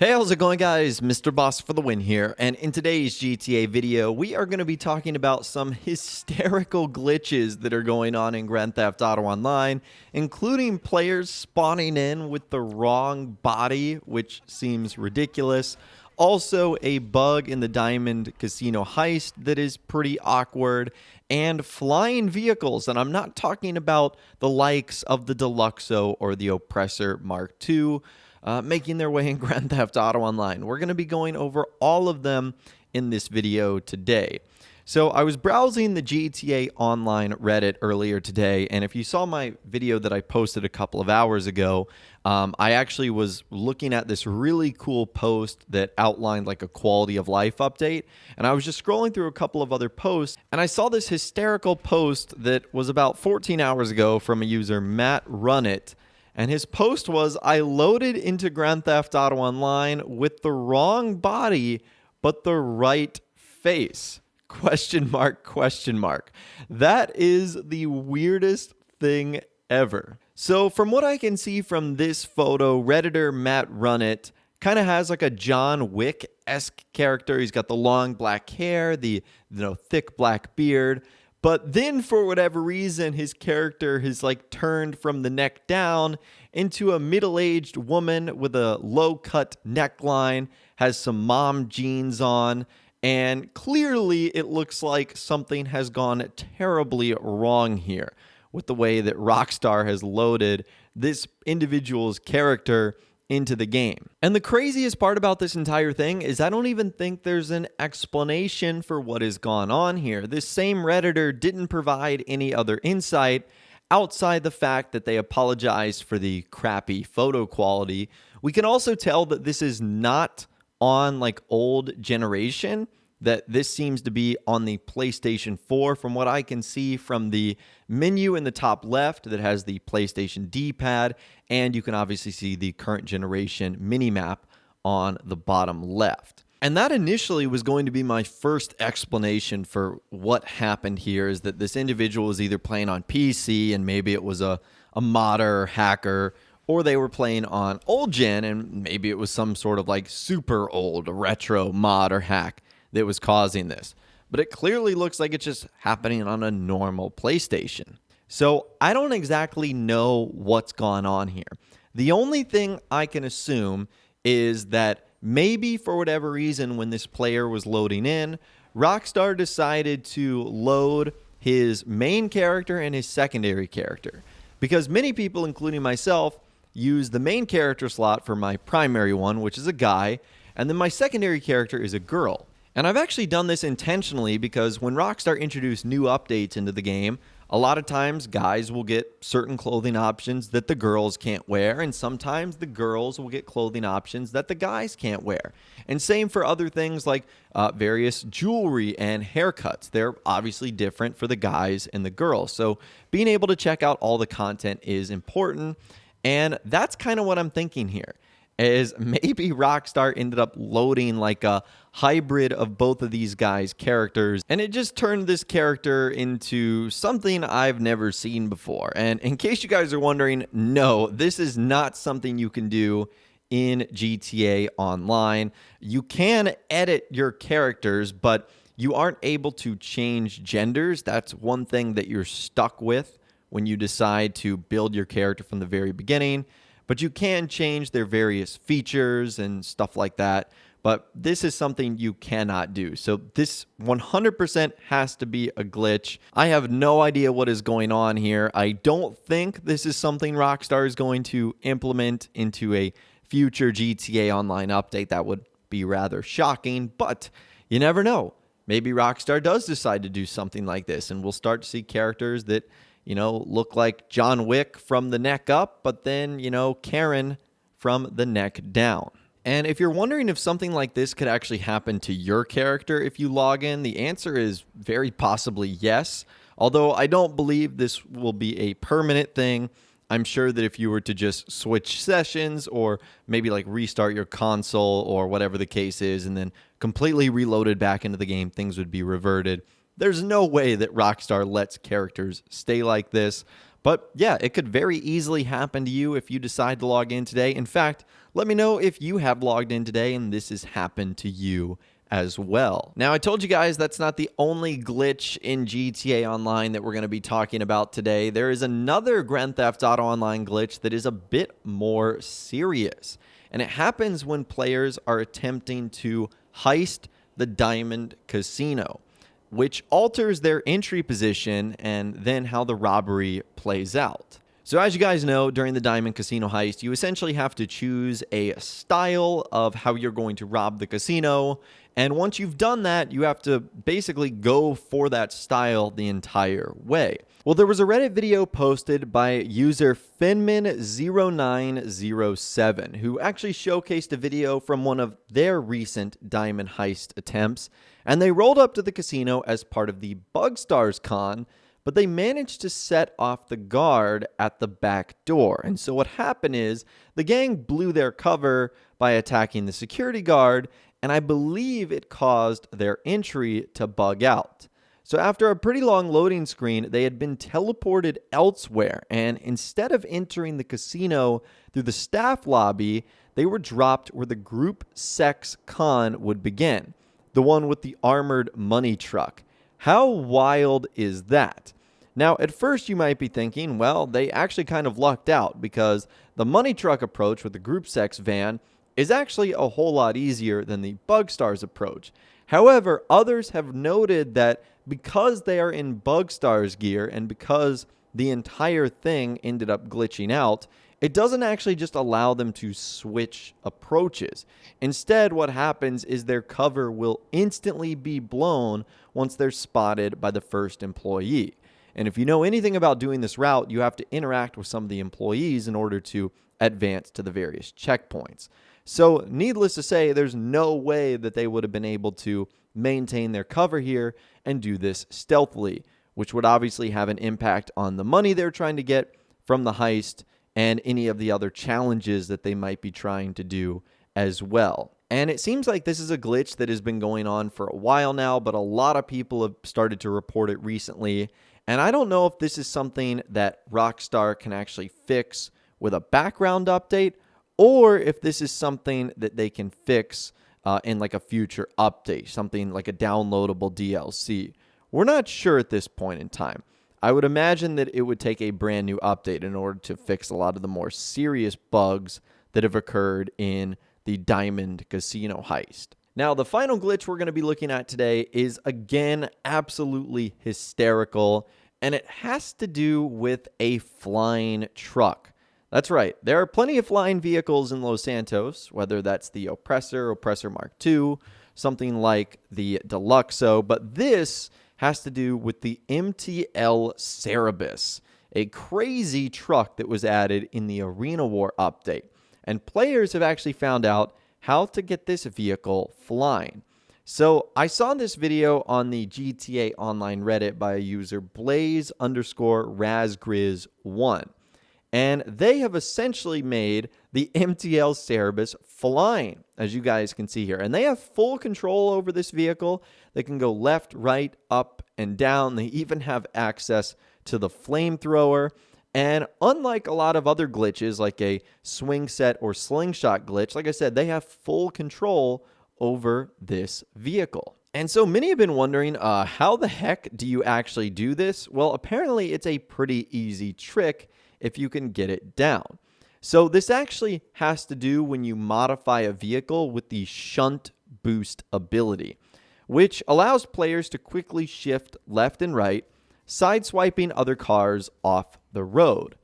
Hey, how's it going, guys? Mr. Boss for the win here, and in today's GTA video, we are going to be talking about some hysterical glitches that are going on in Grand Theft Auto Online, including players spawning in with the wrong body, which seems ridiculous. Also, a bug in the Diamond Casino heist that is pretty awkward, and flying vehicles, and I'm not talking about the likes of the Deluxo or the Oppressor Mark II, making their way in Grand Theft Auto Online. We're going to be going over all of them in this video today. So I was browsing the GTA Online Reddit earlier today, and if you saw my video that I posted a couple of hours ago, I actually was looking at this really cool post that outlined like a quality of life update, and I was just scrolling through a couple of other posts, and I saw this hysterical post that was about 14 hours ago from a user, Matt Runnit. And his post was, I loaded into Grand Theft Auto Online with the wrong body, but the right face. Question mark, question mark. That is the weirdest thing ever. So from what I can see from this photo, Redditor Matt Runnit kind of has like a John Wick-esque character. He's got the long black hair, the thick black beard. But then, for whatever reason, his character has like turned from the neck down into a middle-aged woman with a low-cut neckline, has some mom jeans on, and clearly it looks like something has gone terribly wrong here with the way that Rockstar has loaded this individual's character into the game. And the craziest part about this entire thing is I don't even think there's an explanation for what has gone on here. This same Redditor didn't provide any other insight outside the fact that they apologized for the crappy photo quality. We can also tell that this is not on like old generation, that this seems to be on the PlayStation 4 from what I can see from the menu in the top left that has the PlayStation D-pad, and you can obviously see the current generation mini-map on the bottom left. And that initially was going to be my first explanation for what happened here, is that this individual was either playing on PC and maybe it was a modder or hacker, or they were playing on old gen and maybe it was some sort of like super old retro mod or hack that was causing this. But it clearly looks like it's just happening on a normal PlayStation. So I don't exactly know what's gone on here. The only thing I can assume is that maybe for whatever reason when this player was loading in, Rockstar decided to load his main character and his secondary character. Because many people, including myself, use the main character slot for my primary one, which is a guy, and then my secondary character is a girl. And I've actually done this intentionally because when Rockstar introduced new updates into the game, a lot of times guys will get certain clothing options that the girls can't wear, and sometimes the girls will get clothing options that the guys can't wear. And same for other things like various jewelry and haircuts. They're obviously different for the guys and the girls. So being able to check out all the content is important, and that's kind of what I'm thinking here. Is maybe Rockstar ended up loading like a hybrid of both of these guys' characters, and it just turned this character into something I've never seen before. And in case you guys are wondering, no, this is not something you can do in GTA Online. You can edit your characters, but you aren't able to change genders. That's one thing that you're stuck with when you decide to build your character from the very beginning. But you can change their various features and stuff like that. But this is something you cannot do. So this 100% has to be a glitch. I have no idea what is going on here. I don't think this is something Rockstar is going to implement into a future GTA Online update. That would be rather shocking, but you never know. Maybe Rockstar does decide to do something like this, and we'll start to see characters that look like John Wick from the neck up, but then, Karen from the neck down. And if you're wondering if something like this could actually happen to your character if you log in, the answer is very possibly yes. Although I don't believe this will be a permanent thing. I'm sure that if you were to just switch sessions or maybe like restart your console or whatever the case is and then completely reloaded back into the game, things would be reverted. There's no way that Rockstar lets characters stay like this, But yeah, it could very easily happen to you if you decide to log in today. In fact, let me know if you have logged in today and this has happened to you as well. Now, I told you guys that's not the only glitch in GTA Online that we're going to be talking about today. There is another Grand Theft Auto Online glitch that is a bit more serious. And it happens when players are attempting to heist the Diamond Casino, which alters their entry position and then how the robbery plays out. So as you guys know, during the Diamond Casino heist, you essentially have to choose a style of how you're going to rob the casino. And once you've done that, you have to basically go for that style the entire way. Well, there was a Reddit video posted by user Finman0907 who actually showcased a video from one of their recent diamond heist attempts. And they rolled up to the casino as part of the Bugstars Con, but they managed to set off the guard at the back door. And so what happened is the gang blew their cover by attacking the security guard, and I believe it caused their entry to bug out. So after a pretty long loading screen, they had been teleported elsewhere, and instead of entering the casino through the staff lobby, they were dropped where the group sex con would begin, the one with the armored money truck. How wild is that? Now, at first you might be thinking, well, they actually kind of lucked out because the money truck approach with the group sex van is actually a whole lot easier than the Bugstars approach. However, others have noted that because they are in Bugstars gear and because the entire thing ended up glitching out, it doesn't actually just allow them to switch approaches. Instead, what happens is their cover will instantly be blown once they're spotted by the first employee. And if you know anything about doing this route, you have to interact with some of the employees in order to advance to the various checkpoints. So needless to say, there's no way that they would have been able to maintain their cover here and do this stealthily, which would obviously have an impact on the money they're trying to get from the heist and any of the other challenges that they might be trying to do as well. And it seems like this is a glitch that has been going on for a while now, but a lot of people have started to report it recently. And I don't know if this is something that Rockstar can actually fix with a background update, or if this is something that they can fix in like a future update, something like a downloadable DLC. We're not sure at this point in time. I would imagine that it would take a brand new update in order to fix a lot of the more serious bugs that have occurred in the Diamond Casino heist. Now, the final glitch we're going to be looking at today is, again, absolutely hysterical, and it has to do with a flying truck. That's right. There are plenty of flying vehicles in Los Santos, whether that's the Oppressor Mark II, something like the Deluxo, but this has to do with the MTL Cerebus, a crazy truck that was added in the Arena War update. And players have actually found out how to get this vehicle flying. So I saw this video on the GTA Online Reddit by a user Blaze_Razgriz1. And they have essentially made the MTL Cerebus flying, as you guys can see here. And they have full control over this vehicle. They can go left, right, up, and down. They even have access to the flamethrower. And unlike a lot of other glitches, like a swing set or slingshot glitch, like I said, they have full control over this vehicle. And so many have been wondering, how the heck do you actually do this? Well, apparently it's a pretty easy trick if you can get it down. So this actually has to do when you modify a vehicle with the shunt boost ability, which allows players to quickly shift left and right, sideswiping other cars off the road.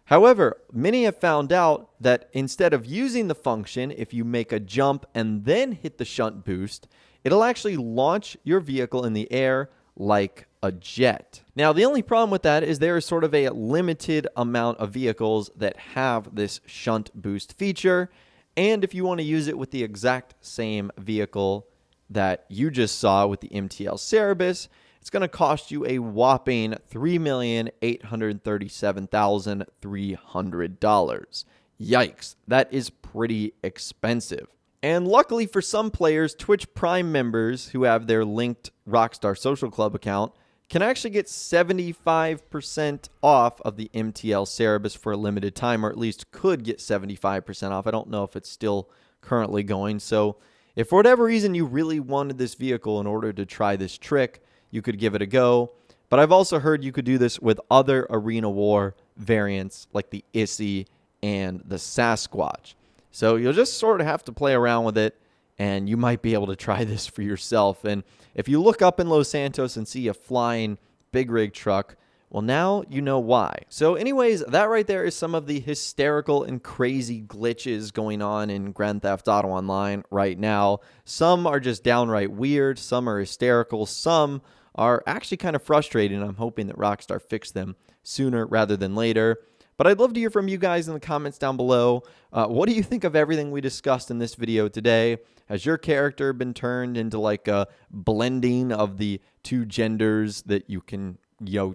However, many have found out that instead of using the function, if you make a jump and then hit the shunt boost, it'll actually launch your vehicle in the air like a jet. Now, the only problem with that is there is sort of a limited amount of vehicles that have this shunt boost feature. And if you want to use it with the exact same vehicle that you just saw with the MTL Cerebus, it's going to cost you a whopping $3,837,300. Yikes, that is pretty expensive. And luckily for some players, Twitch Prime members who have their linked Rockstar Social Club account can actually get 75% off of the MTL Cerebus for a limited time, or at least could get 75% off. I don't know if it's still currently going. So if for whatever reason you really wanted this vehicle in order to try this trick, you could give it a go. But I've also heard you could do this with other Arena War variants like the Issy and the Sasquatch. So you'll just sort of have to play around with it, and you might be able to try this for yourself. And if you look up in Los Santos and see a flying big rig truck, well, now you know why. So anyways, that right there is some of the hysterical and crazy glitches going on in Grand Theft Auto Online right now. Some are just downright weird, some are hysterical, some are actually kind of frustrating. I'm hoping that Rockstar fixed them sooner rather than later. But I'd love to hear from you guys in the comments down below. What do you think of everything we discussed in this video today? Has your character been turned into like a blending of the two genders that you can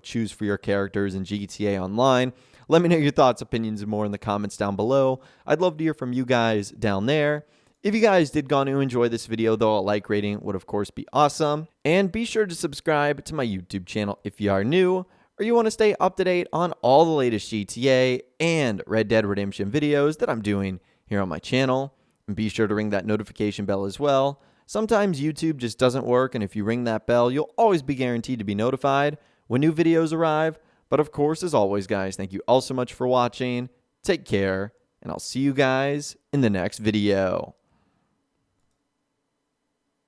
choose for your characters in GTA Online? Let me know your thoughts, opinions, and more in the comments down below. I'd love to hear from you guys down there. If you guys did go on to enjoy this video, though, a like rating would of course be awesome. And be sure to subscribe to my YouTube channel if you are new, or you want to stay up to date on all the latest GTA and Red Dead Redemption videos that I'm doing here on my channel. And be sure to ring that notification bell as well. Sometimes YouTube just doesn't work, and if you ring that bell, you'll always be guaranteed to be notified when new videos arrive. But of course, as always, guys, thank you all so much for watching. Take care, and I'll see you guys in the next video.